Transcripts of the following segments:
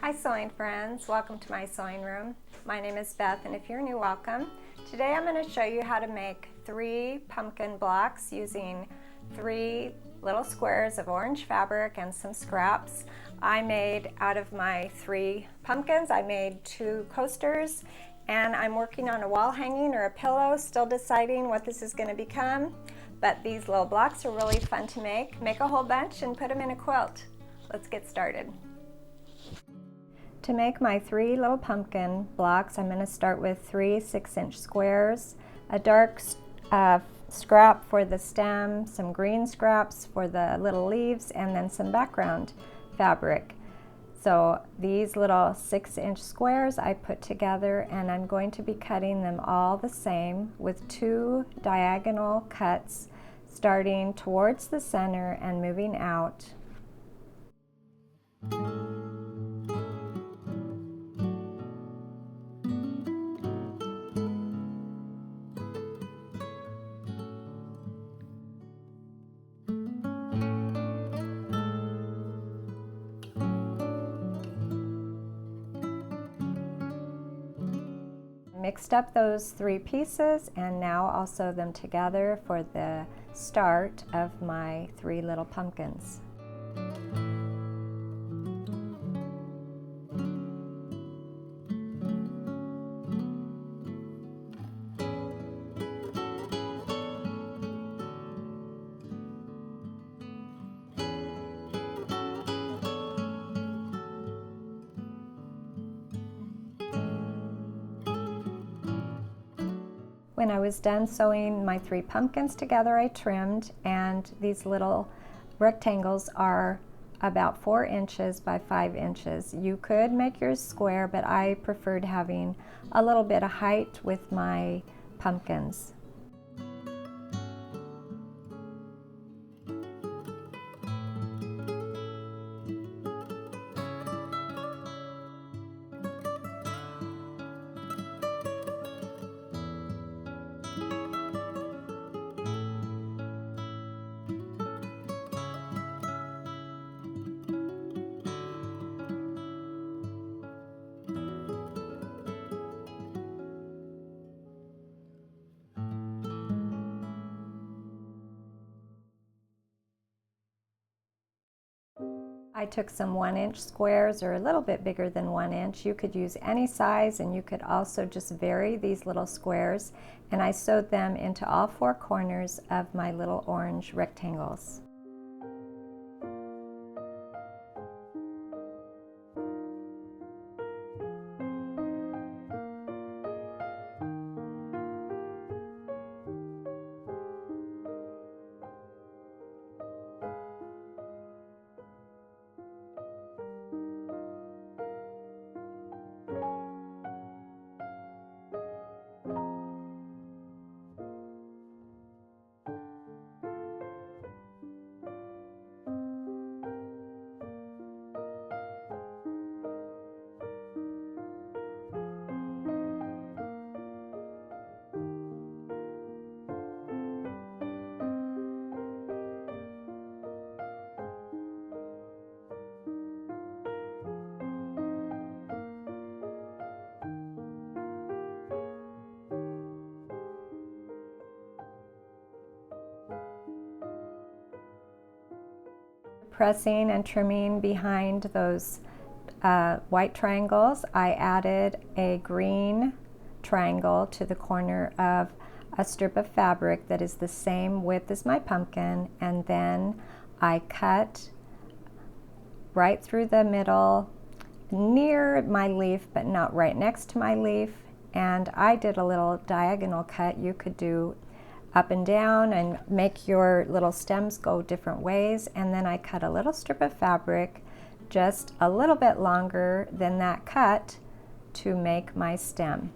Hi sewing friends, welcome to my sewing room. My name is Beth, and if you're new, welcome. Today I'm going to show you how to make 3 pumpkin blocks using 3 little squares of orange fabric and some scraps. I made out of my 3 pumpkins, I made 2 coasters, and I'm working on a wall hanging or a pillow, still deciding what this is going to become. But these little blocks are really fun to make. Make a whole bunch and put them in a quilt. Let's get started. To make my 3 little pumpkin blocks, I'm going to start with 3 6-inch squares, a dark scrap for the stem, some green scraps for the little leaves, and then some background fabric. So these little 6-inch squares I put together, and I'm going to be cutting them all the same with 2 diagonal cuts starting towards the center and moving out. Mixed up those 3 pieces, and now I'll sew them together for the start of my 3 little pumpkins. When I was done sewing my 3 pumpkins together, I trimmed, and these little rectangles are about 4 inches by 5 inches. You could make yours square, but I preferred having a little bit of height with my pumpkins. I took some 1-inch squares, or a little bit bigger than 1 inch. You could use any size, and you could also just vary these little squares, and I sewed them into all 4 corners of my little orange rectangles. Pressing and trimming behind those white triangles, I added a green triangle to the corner of a strip of fabric that is the same width as my pumpkin, and then I cut right through the middle near my leaf, but not right next to my leaf, and I did a little diagonal cut. You could do up and down and make your little stems go different ways, and then I cut a little strip of fabric just a little bit longer than that cut to make my stem.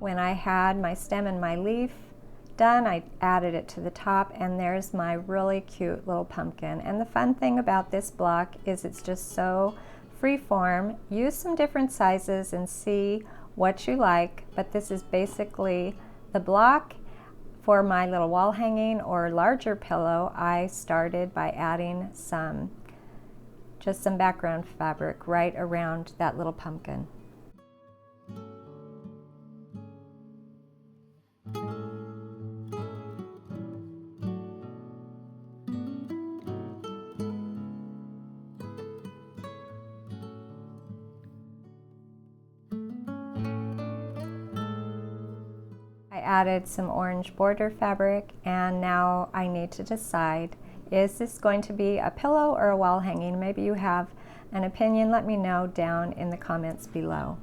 When I had my stem and my leaf done, I added it to the top, and there's my really cute little pumpkin. And the fun thing about this block is it's just so freeform. Use some different sizes and see what you like, but this is basically the block. For my little wall hanging or larger pillow, I started by adding just some background fabric right around that little pumpkin. I added some orange border fabric, and now I need to decide, is this going to be a pillow or a wall hanging? Maybe you have an opinion. Let me know down in the comments below.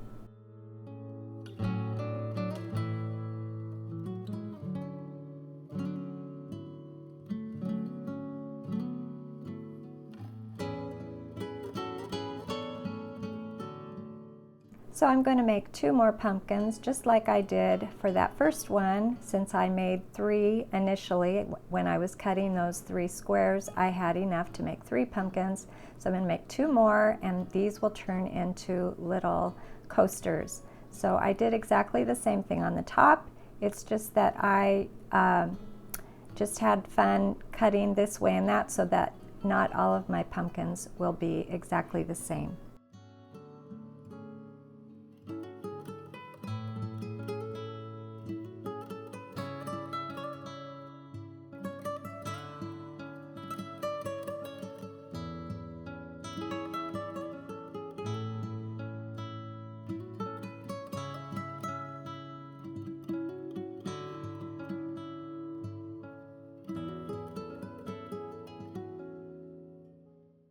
So I'm going to make 2 more pumpkins, just like I did for that first one. Since I made 3 initially, when I was cutting those 3 squares, I had enough to make 3 pumpkins. So I'm going to make 2 more, and these will turn into little coasters. So I did exactly the same thing on the top. It's just that I just had fun cutting this way and that, so that not all of my pumpkins will be exactly the same.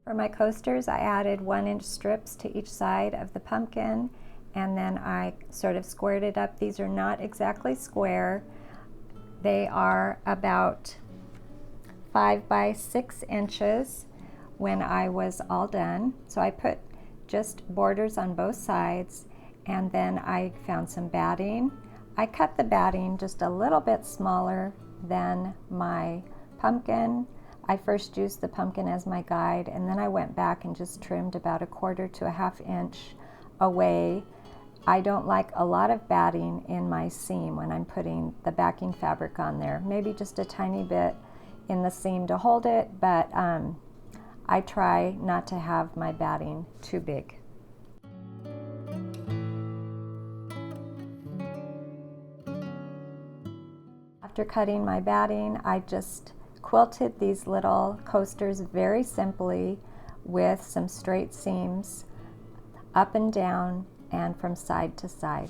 For my coasters, I added 1-inch strips to each side of the pumpkin, and then I sort of squared it up. These are not exactly square. They are about 5 by 6 inches when I was all done. So I put just borders on both sides, and then I found some batting. I cut the batting just a little bit smaller than my pumpkin. I first used the pumpkin as my guide, and then I went back and just trimmed about 1/4 to 1/2 inch away. I don't like a lot of batting in my seam when I'm putting the backing fabric on there. Maybe just a tiny bit in the seam to hold it, but I try not to have my batting too big. After cutting my batting, I just quilted these little coasters very simply with some straight seams up and down and from side to side.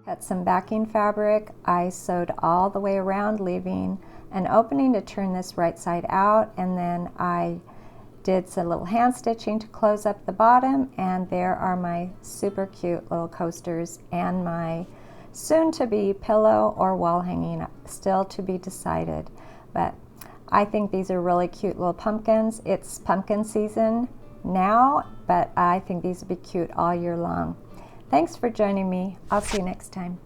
Cut some backing fabric. I sewed all the way around, leaving an opening to turn this right side out, and then I did some little hand stitching to close up the bottom, and there are my super cute little coasters and my soon-to-be pillow or wall hanging, still to be decided. But I think these are really cute little pumpkins. It's pumpkin season now, but I think these will be cute all year long. Thanks for joining me. I'll see you next time.